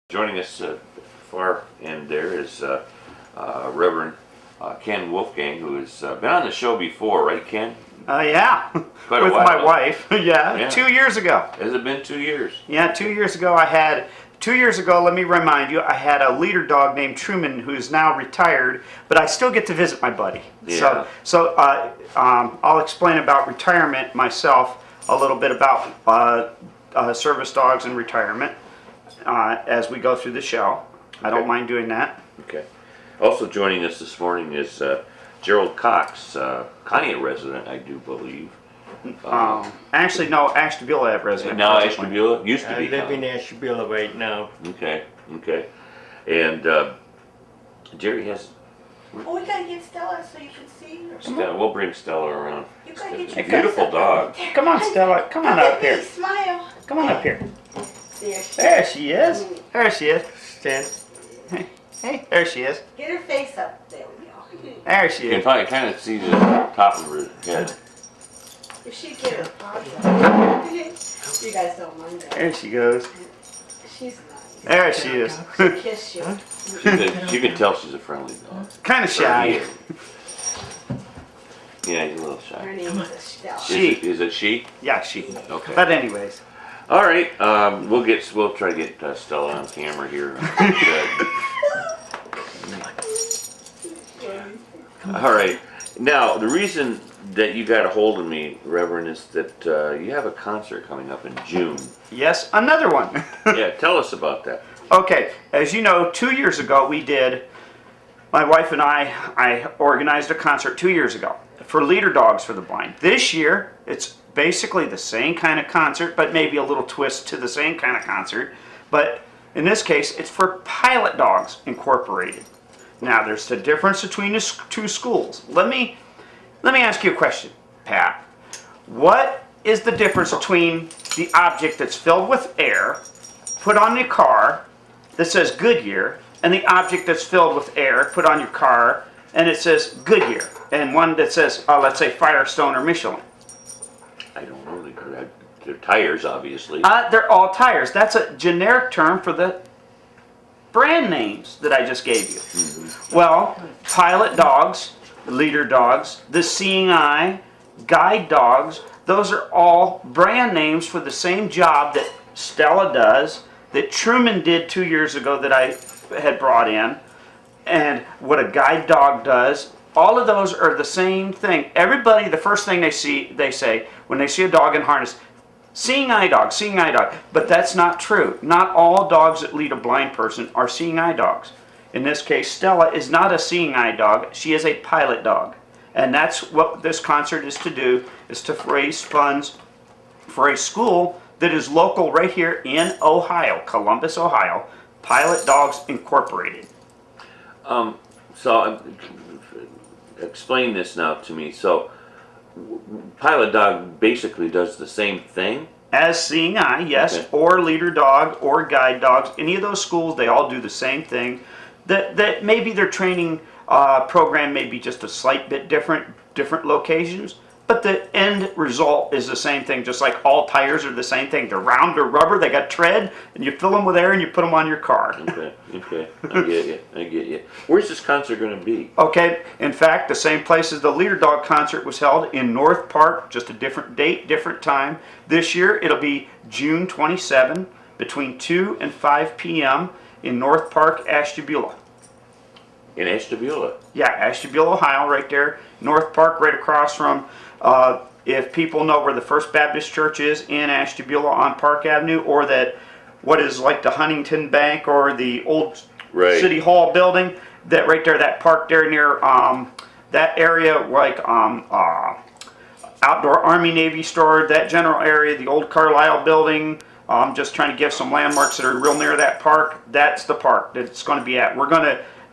Joining us far end there is Reverend Ken Wolfgang, who has been on the show before, right, Ken? Yeah, Quite a with while my ago. wife. Yeah, 2 years ago. Has it been 2 years? Yeah, 2 years ago let me remind you, I had a leader dog named Truman who's now retired, but I still get to visit my buddy. Yeah. So I'll explain about retirement myself, a little bit about service dogs and retirement as we go through the show. I don't mind doing that. Okay. Also joining us this morning is Gerald Cox, Conneaut resident, I do believe. Actually, no, Ashtabula resident. Now Ashtabula? Used to I be. live in Ashtabula right now. Okay, okay. And Jerry has... Oh, we gotta get Stella so you can see her. Stella, we'll bring Stella around. You gotta get It's your a beautiful dog. Come on, Stella. Come on up here. Smile. Come on up here. There There she she is. There she is. Stand. Hey, there she is. Get her face up. There we go. There she You can is. probably kind of see the top of her head. If she get her paws up. You guys don't mind that. There she goes. She's nice. There she is. She'll kiss you. You can tell she's a friendly dog. Kind of shy. Yeah, he's a little Her shy. name is Stella. She. Is it she? Yeah, she. Okay. But anyways. All right. We'll try to get Stella on camera here. All right. Now, the reason that you got a hold of me, Reverend, is that you have a concert coming up in June. Yes, another one. Yeah, tell us about that. Okay, as you know, 2 years ago my wife and I organized a concert 2 years ago for leader dogs for the blind. This year, it's basically the same kind of concert, but maybe a little twist to the same kind of concert. But in this case, it's for Pilot Dogs Incorporated. Now, there's the difference between the two schools. Let me ask you a question, Pat. What is the difference between the object that's filled with air, put on the car, that says Goodyear, and the object that's filled with air, put on your car, and it says Goodyear, and one that says, let's say, Firestone or Michelin? I don't know. They're tires, obviously. They're all tires. That's a generic term for the brand names that I just gave you. Mm-hmm. Well, Pilot Dogs, Leader Dogs, the Seeing Eye, Guide Dogs, those are all brand names for the same job that Stella does, that Truman did 2 years ago that I had brought in, and what a guide dog does. All of those are the same thing. Everybody, the first thing they say when they see a dog in harness, seeing eye dog, seeing eye dog. But that's not true. Not all dogs that lead a blind person are seeing eye dogs. In this case, Stella is not a seeing eye dog. She is a pilot dog. And that's what this concert is to do, is to raise funds for a school that is local right here in Ohio, Columbus, Ohio, Pilot Dogs Incorporated. Explain this now to me. So, Pilot Dog basically does the same thing? As Seeing Eye, yes, Okay. or Leader Dog, or Guide Dogs. Any of those schools, they all do the same thing. That maybe their training program may be just a slight bit different locations, but the end result is the same thing, just like all tires are the same thing. They're round or rubber, they got tread, and you fill them with air and you put them on your car. Okay. I get you. Where's this concert going to be? Okay, in fact, the same place as the Leader Dog concert was held in North Park, just a different date, different time. This year, it'll be June 27, between 2 and 5 p.m. in North Park, Ashtabula. In Ashtabula. Yeah, Ashtabula, Ohio, right there. North Park, right across from, if people know where the First Baptist Church is in Ashtabula on Park Avenue, or that what is like the Huntington Bank or the old Right. City Hall building, that right there, that park there near that area, like outdoor Army Navy store, that general area, the old Carlisle building. I'm just trying to give some landmarks that are real near that park. That's the park that it's going to be at.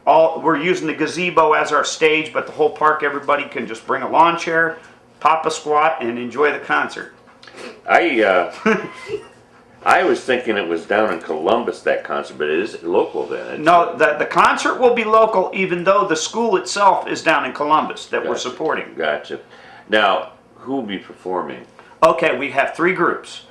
We're using the gazebo as our stage, but the whole park, everybody can just bring a lawn chair, pop a squat, and enjoy the concert. I was thinking it was down in Columbus, that concert, but it is local then. No, the concert will be local, even though the school itself is down in Columbus that we're supporting. Gotcha. Now, who will be performing? Okay, we have 3 groups.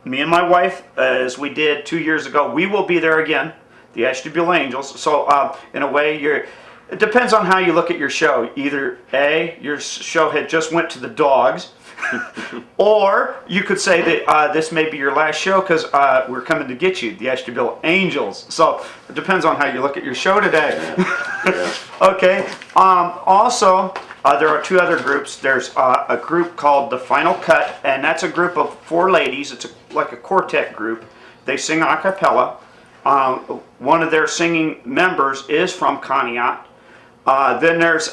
Me and my wife, as we did 2 years ago, we will be there again. the Ashtabula Angels. So in a way, it depends on how you look at your show. Either A, your show had just went to the dogs, or you could say that this may be your last show because we're coming to get you, the Ashtabula Angels. So it depends on how you look at your show today. Yeah. Okay. Also, there are two other groups. There's a group called The Final Cut, and that's a group of 4 ladies. It's like a quartet group. They sing a cappella. One of their singing members is from Conneaut. Then there's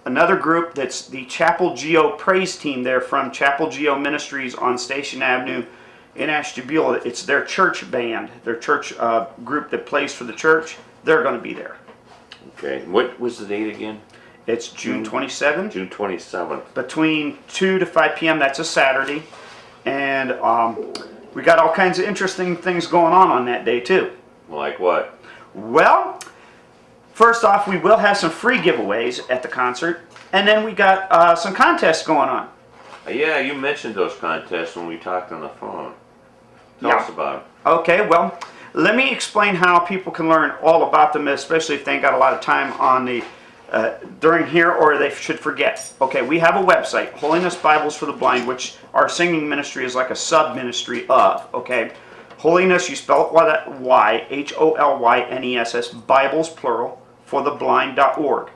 another group that's the Chapel Geo Praise Team. They're from Chapel Geo Ministries on Station Avenue in Ashtabula. It's their church band, their church group that plays for the church. They're going to be there. Okay. What was the date again? It's June 27th. June 27th. Between 2 to 5 p.m. That's a Saturday. And we got all kinds of interesting things going on that day too. Like what? Well, first off, we will have some free giveaways at the concert. And then we got some contests going on. Yeah, you mentioned those contests when we talked on the phone. Tell Yeah. us about them. Okay, well, let me explain how people can learn all about them, especially if they ain't got a lot of time on the during here, or they should forget. Okay, we have a website, Holiness Bibles for the Blind, which our singing ministry is like a sub-ministry of. Okay, Holiness, you spell it Y, H-O-L-Y-N-E-S-S, Bibles, plural, for the blind.org.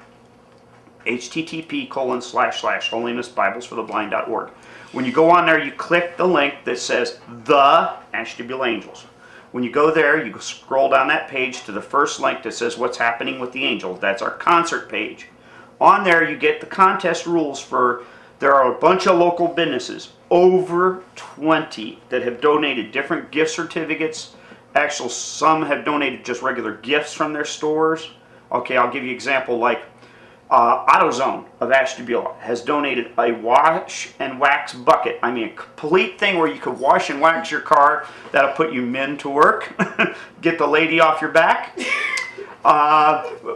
http://holinessbiblesfortheblind.org. When you go on there, you click the link that says The Ashtabula Angels. When you go there, you scroll down that page to the first link that says What's Happening with the Angels. That's our concert page. On there, you get the contest rules for, there are a bunch of local businesses, over 20, that have donated different gift certificates. Actually, some have donated just regular gifts from their stores. Okay, I'll give you an example, like AutoZone of Ashtabula has donated a wash and wax bucket. I mean, a complete thing where you could wash and wax your car. That'll put you men to work. Get the lady off your back.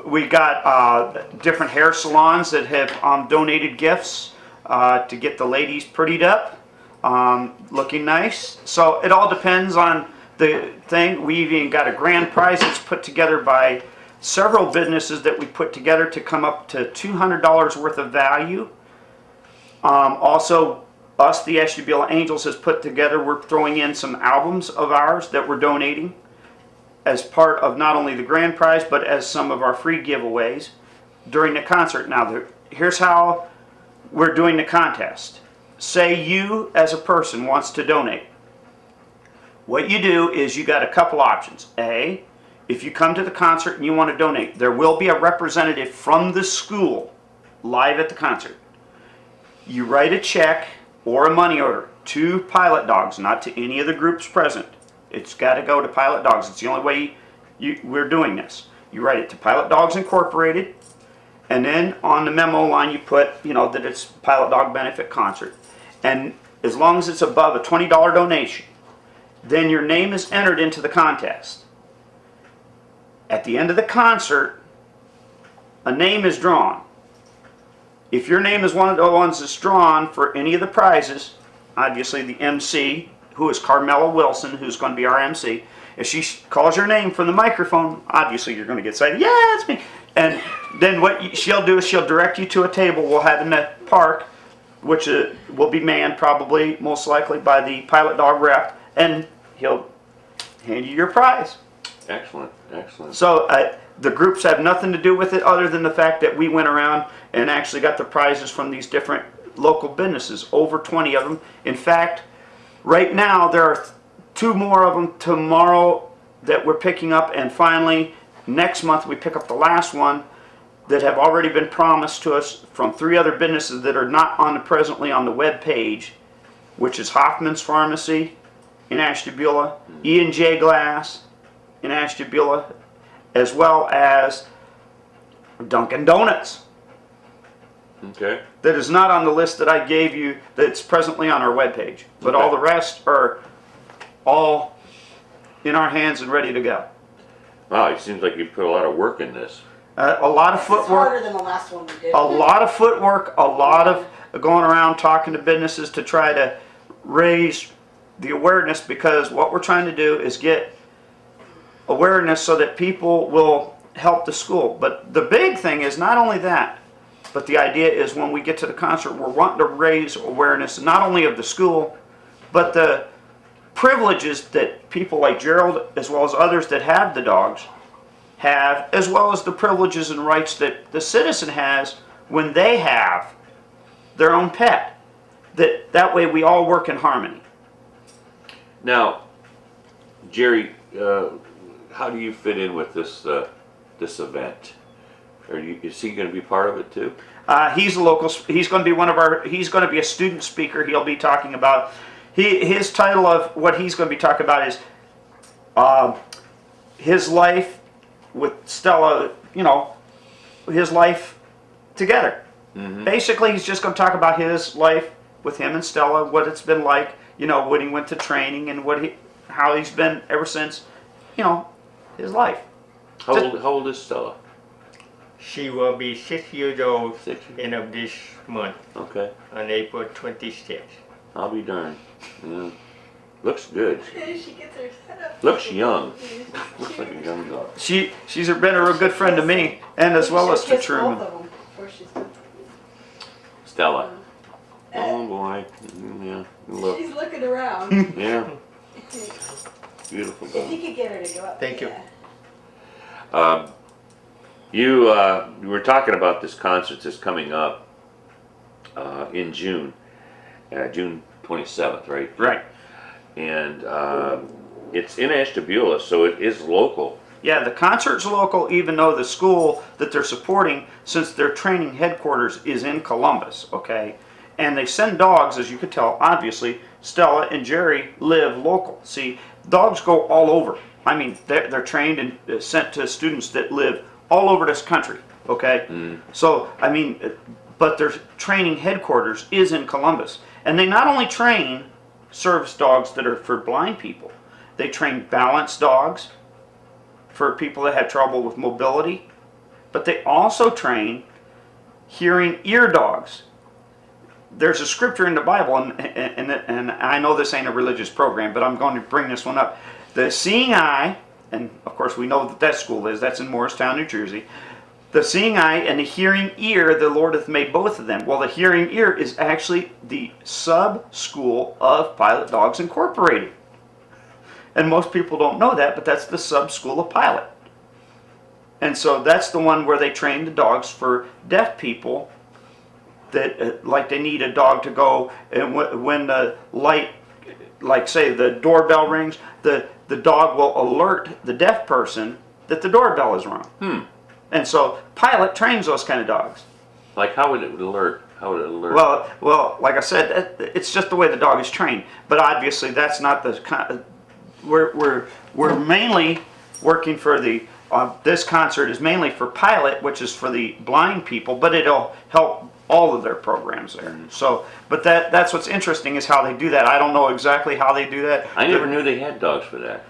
We got different hair salons that have donated gifts to get the ladies prettied up, looking nice. So it all depends on the thing. We even got a grand prize that's put together by several businesses that we put together to come up to $200 worth of value. Also, us, the Ashtabula Angels, has put together, we're throwing in some albums of ours that we're donating as part of not only the grand prize, but as some of our free giveaways during the concert. Now, here's how we're doing the contest. Say you, as a person, wants to donate. What you do is you got a couple options. A, if you come to the concert and you want to donate, there will be a representative from the school live at the concert. You write a check or a money order to Pilot Dogs, not to any of the groups present. It's got to go to Pilot Dogs. It's the only way we're doing this. You write it to Pilot Dogs Incorporated, and then on the memo line you put, that it's Pilot Dog Benefit Concert. And as long as it's above a $20 donation, then your name is entered into the contest. At the end of the concert, a name is drawn. If your name is one of the ones that's drawn for any of the prizes, obviously the MC, who is Carmela Wilson, who's going to be our MC, if she calls your name from the microphone, obviously you're going to get excited. Yeah, it's me. And then what she'll do is she'll direct you to a table we'll have in the park, which will be manned probably, most likely, by the Pilot Dog rep, and he'll hand you your prize. Excellent, excellent. So the groups have nothing to do with it other than the fact that we went around and actually got the prizes from these different local businesses, over 20 of them. In fact, right now there are 2 more of them tomorrow that we're picking up, and finally next month we pick up the last one that have already been promised to us from 3 other businesses that are not presently on the web page, which is Hoffman's Pharmacy in Ashtabula, E&J Glass in Ashtabula, as well as Dunkin' Donuts. Okay. That is not on the list that I gave you that's presently on our webpage. But all the rest are all in our hands and ready to go. Wow, it seems like you put a lot of work in this. A lot of It's footwork. harder than the last one we did. A lot of footwork, a lot of going around talking to businesses to try to raise the awareness, because what we're trying to do is get awareness so that people will help the school. But the big thing is not only that, but the idea is when we get to the concert, we're wanting to raise awareness not only of the school, but the privileges that people like Gerald, as well as others that have the dogs, have, as well as the privileges and rights that the citizen has when they have their own pet. That way we all work in harmony. Now, Jerry, how do you fit in with this event? Is he going to be part of it too? He's a local. He's going to be one of our. He's going to be a student speaker. He'll be talking about. His title of what he's going to be talking about is his life with Stella. You know, his life together. Mm-hmm. Basically, he's just going to talk about his life with him and Stella, what it's been like. You know, when he went to training and how he's been ever since. You know, his life. How old is Stella? She will be 6 years old 6 years. end of this month, Okay. on April 26th. I'll be darned. Yeah. Looks good. She gets her set up. Looks young. Looks like a young dog. She's been a real good friend to me, and as well as to Truman. Stella. Oh boy. Yeah. Look. She's looking around. Yeah. Beautiful If you dog. could get her to go up. Thank you. Yeah. You were talking about this concert that's coming up in June, June 27th, right? Right. And it's in Ashtabula, so it is local. Yeah, the concert's local, even though the school that they're supporting, since their training headquarters is in Columbus, okay? And they send dogs, as you could tell, obviously, Stella and Jerry live local. See, dogs go all over. I mean, they're trained and sent to students that live all over this country, okay? Mm. So, I mean, but their training headquarters is in Columbus. And they not only train service dogs that are for blind people, they train balance dogs for people that have trouble with mobility, but they also train hearing ear dogs. There's a scripture in the Bible, and I know this ain't a religious program, but I'm going to bring this one up. The seeing eye, and of course we know that school is, that's in Morristown, New Jersey. The seeing eye and the hearing ear, the Lord hath made both of them. Well, the hearing ear is actually the sub-school of Pilot Dogs Incorporated. And most people don't know that, but that's the sub-school of Pilot. And so that's the one where they train the dogs for deaf people that, like, they need a dog to go, and when the light, like say the doorbell rings, the dog will alert the deaf person that the doorbell is rung. Hmm. And so Pilot trains those kind of dogs. Like, how would it alert? How would it alert? Well, like I said, it's just the way the dog is trained. But obviously, that's not the kind. We're mainly working for the. This concert is mainly for Pilot, which is for the blind people, but it'll help all of their programs there. So, but that's what's interesting is how they do that. I don't know exactly how they do that. I never knew they had dogs for that.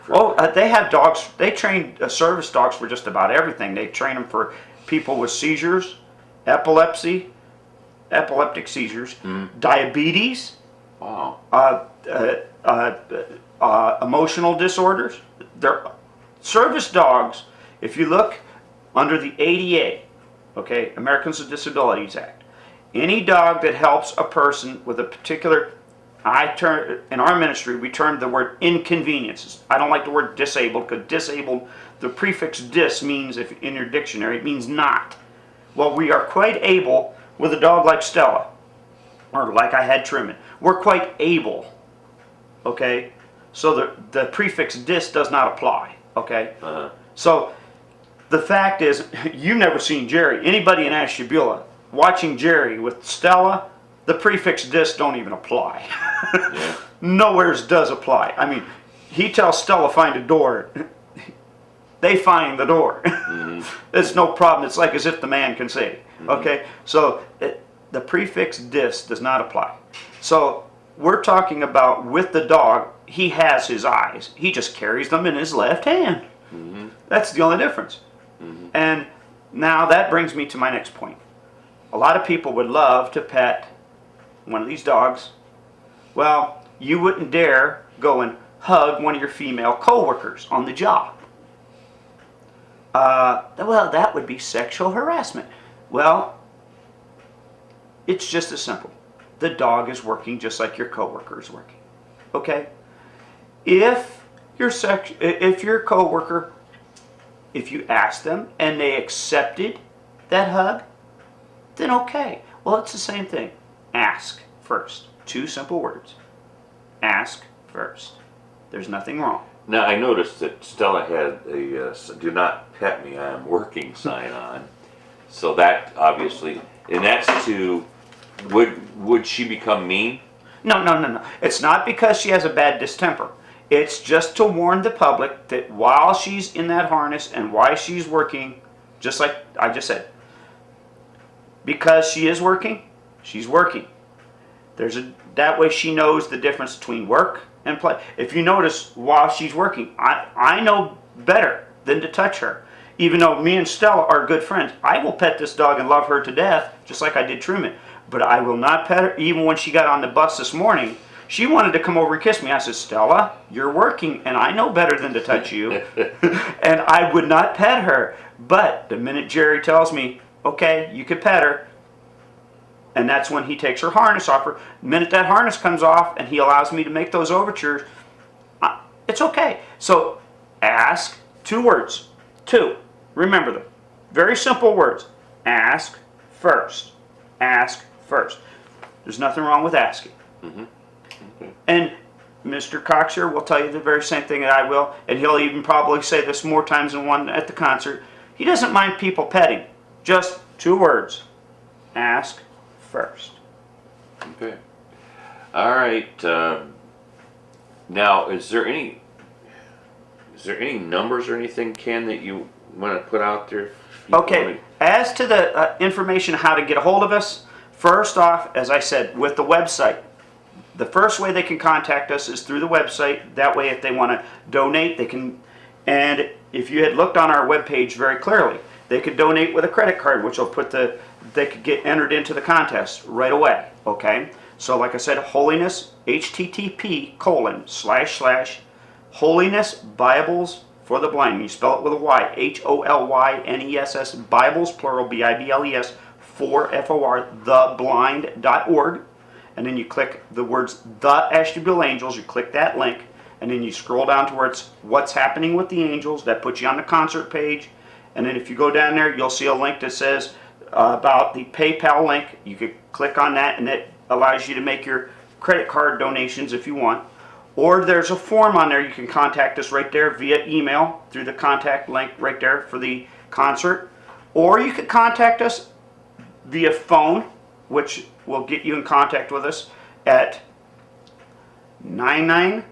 They have dogs. They train service dogs for just about everything. They train them for people with seizures, epileptic seizures, diabetes, wow, emotional disorders. They're service dogs. If you look under the ADA, okay, Americans with Disabilities Act, any dog that helps a person with a particular, in our ministry, we term the word inconveniences. I don't like the word disabled, because disabled, the prefix dis means, if in your dictionary, it means not. Well, we are quite able, with a dog like Stella, or like I had Truman, we're quite able, okay? So the prefix dis does not apply, okay? Uh-huh. So the fact is, you've never seen Jerry. Anybody in Ashtabula watching Jerry with Stella, the prefix dis don't even apply. Yeah. Nowheres does apply. I mean, he tells Stella find a door. They find the door. Mm-hmm. It's no problem. It's like as if the man can say. Mm-hmm. Okay? So the prefix dis does not apply. So we're talking about with the dog, he has his eyes. He just carries them in his left hand. Mm-hmm. That's the only difference. Mm-hmm. And now that brings me to my next point. A lot of people would love to pet one of these dogs. Well, you wouldn't dare go and hug one of your female coworkers on the job. Well, that would be sexual harassment. Well, it's just as simple. The dog is working just like your coworker is working. Okay? If your coworker, if you ask them and they accepted that hug, then okay. Well, it's the same thing. Ask first. 2 simple words. Ask first. There's nothing wrong. Now, I noticed that Stella had a "Do not pet me, I am working" sign on. So that obviously, and that's to, would she become mean? No. It's not because she has a bad distemper. It's just to warn the public that while she's in that harness and while she's working, just like I just said, because she is working, she's working. That way she knows the difference between work and play. If you notice, while she's working, I know better than to touch her. Even though me and Stella are good friends, I will pet this dog and love her to death, just like I did Truman. But I will not pet her. Even when she got on the bus this morning, she wanted to come over and kiss me. I said, Stella, you're working, and I know better than to touch you. And I would not pet her. But the minute Jerry tells me, okay, you could pet her, and that's when he takes her harness off her. The minute that harness comes off and he allows me to make those overtures, it's okay. So ask, 2 words. 2. Remember them. Very simple words. Ask first. Ask first. There's nothing wrong with asking. Mm-hmm. Okay. And Mr. Cox here will tell you the very same thing that I will, and he'll even probably say this more times than one at the concert. He doesn't mind people petting. Just 2 words. Ask first. Okay. All right. Now, is there any numbers or anything, Ken, that you want to put out there? Okay. As to the information how to get a hold of us, first off, as I said, with the website, the first way they can contact us is through the website. That way, if they want to donate, they can. And if you had looked on our webpage very clearly, they could donate with a credit card, which will they could get entered into the contest right away. Okay. So, like I said, Holiness, http:// Bibles for the Blind. You spell it with a Y, HOLYNESS, Bibles, plural, BIBLES, for FOR, theblind.org. And then you click the words, The Ashtabula Angels, you click that link, and then you scroll down to where it's What's Happening with the Angels. That puts you on the concert page. And then if you go down there, you'll see a link that says about the PayPal link. You could click on that, and it allows you to make your credit card donations if you want. Or there's a form on there. You can contact us right there via email through the contact link right there for the concert. Or you could contact us via phone, which will get you in contact with us at 997-5303,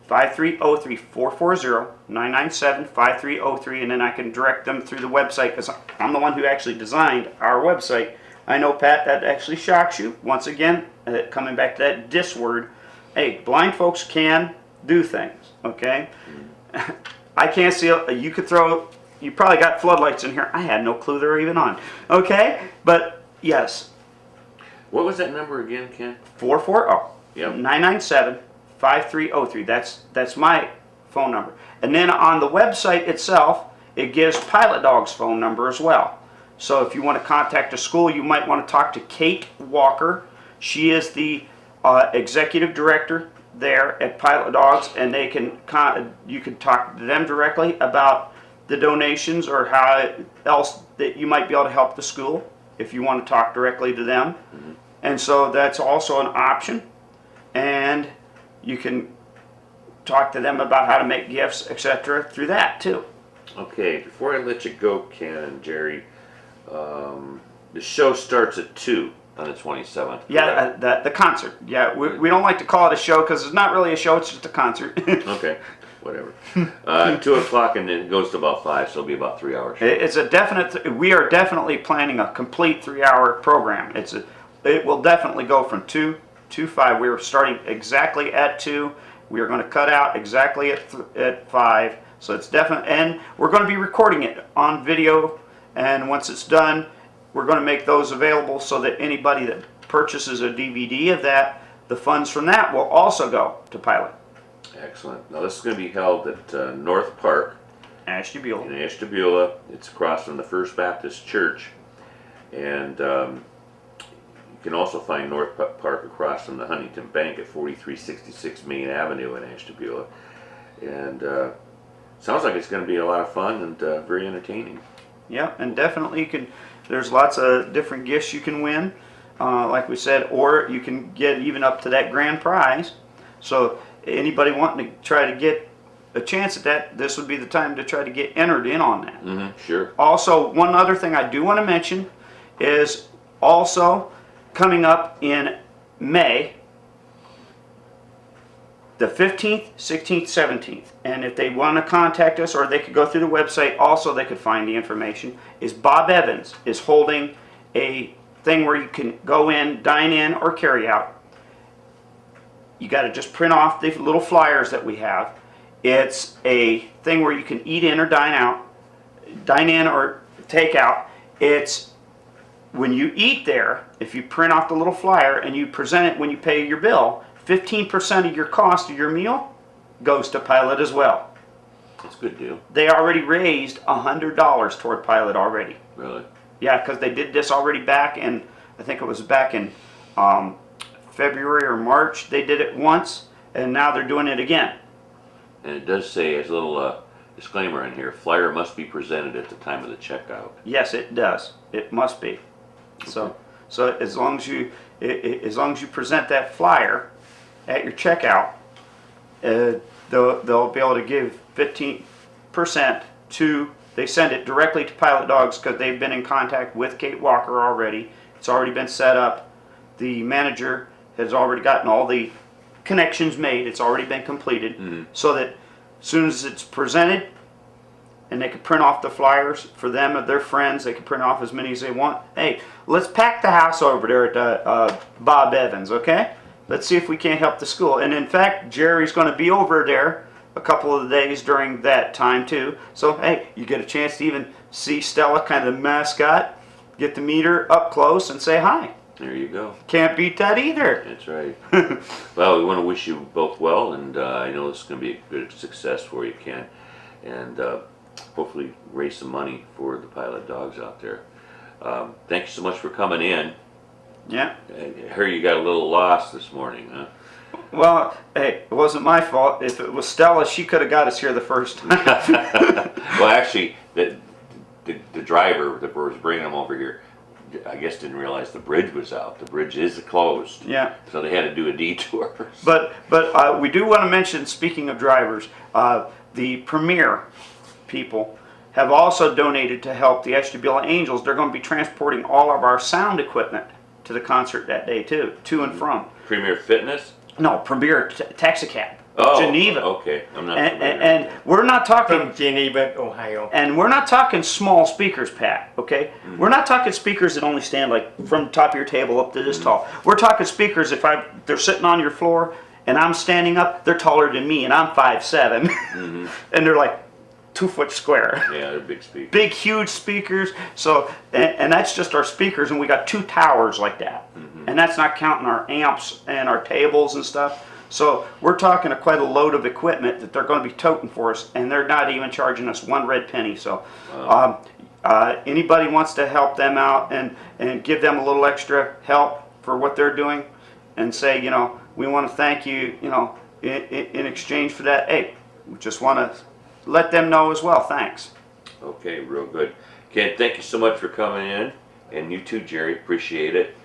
440-997-5303, and then I can direct them through the website because I'm the one who actually designed our website. I know, Pat, that actually shocks you. Once again, coming back to that DIS word, hey, blind folks can do things, okay? I can't see, you probably got floodlights in here. I had no clue they were even on, okay? But, yes. What was that number again, Ken? 440-997-5303. That's my phone number. And then on the website itself, it gives Pilot Dog's phone number as well. So if you want to contact a school, you might want to talk to Kate Walker. She is the executive director there at Pilot Dogs, and you can talk to them directly about the donations or how else that you might be able to help the school if you want to talk directly to them. Mm-hmm. And so that's also an option, and you can talk to them about how to make gifts, etc. through that too. Okay, before I let you go, Ken and Jerry, the show starts at 2 on the 27th. Yeah, the concert. Yeah, we don't like to call it a show because it's not really a show, it's just a concert. Okay, whatever. 2 o'clock, and then it goes to about 5, so it'll be about 3 hours. It's a definite, we are definitely planning a complete 3-hour program. It will definitely go from 2 to 5. We're starting exactly at 2. We are going to cut out exactly at 5. So it's definite, and we're going to be recording it on video, and once it's done, we're going to make those available so that anybody that purchases a DVD of that, the funds from that will also go to Pilot. Excellent. Now this is going to be held at North Park. Ashtabula. in Ashtabula. It's across from the First Baptist Church, and you can also find North Park across from the Huntington Bank at 4366 Main Avenue in Ashtabula. And sounds like it's going to be a lot of fun and very entertaining. Yeah, and definitely you can. There's lots of different gifts you can win, like we said, or you can get even up to that grand prize. So anybody wanting to try to get a chance at that, this would be the time to try to get entered in on that. Mm-hmm, sure. Also, one other thing I do want to mention is also coming up in May, the 15th, 16th, 17th. And if they want to contact us, or they could go through the website, also they could find the information, is Bob Evans is holding a thing where you can go in, dine in, or carry out. You got to just print off the little flyers that we have. It's a thing where you can eat in or dine out, dine in or take out. It's when you eat there, if you print off the little flyer and you present it when you pay your bill, 15% of your cost of your meal goes to Pilot as well. That's a good deal. They already raised $100 toward Pilot already. Really? Yeah, because they did this already back in, I think it was back in February or March. They did it once, and now they're doing it again. And it does say, as a little disclaimer in here, flyer must be presented at the time of the checkout. Yes, it does. It must be. So as long as you present that flyer at your checkout, they'll be able to give 15% to. They send it directly to Pilot Dogs because they've been in contact with Kate Walker already. It's already been set up. The manager has already gotten all the connections made. It's already been completed, so that as soon as it's presented, and they can print off the flyers for them and their friends. They can print off as many as they want. Hey, let's pack the house over there at Bob Evans, okay? Let's see if we can't help the school. And in fact, Jerry's going to be over there a couple of the days during that time too. So hey, you get a chance to even see Stella, kind of the mascot, get to meet her up close and say hi. There you go. Can't beat that either. That's right. Well, we want to wish you both well, and I know this is going to be a good success for you, Ken. And hopefully raise some money for the Pilot Dogs out there. Thank you so much for coming in. Yeah. I heard you got a little lost this morning, huh? Well, hey, it wasn't my fault. If it was Stella, she could have got us here the first time. Well, actually, the driver that was bringing them over here, I guess didn't realize the bridge was out. The bridge is closed. Yeah. So they had to do a detour. But we do want to mention, speaking of drivers, the Premier people have also donated to help the Ashtabula Angels. They're going to be transporting all of our sound equipment to the concert that day too, to and from. Premier Fitness? No, Premier Taxicab. Oh, Geneva. Okay, I'm not And, familiar and with that. we're not talking, From Geneva, Ohio. and we're not talking small speakers, Pat. Okay, we're not talking speakers that only stand like from the top of your table up to this tall. We're talking speakers they're sitting on your floor and I'm standing up. They're taller than me and I'm 5'7", and they're like 2 foot square. Yeah, they're big speakers. Big, huge speakers. So, and that's just our speakers, and we got 2 towers like that. And that's not counting our amps and our tables and stuff. So we're talking quite a load of equipment that they're going to be toting for us, and they're not even charging us 1 red penny. So anybody wants to help them out and give them a little extra help for what they're doing, and say, you know, we want to thank you, you know, in exchange for that. Hey, we just want to let them know as well. Thanks. Okay, real good. Ken, thank you so much for coming in. And you too, Jerry. Appreciate it.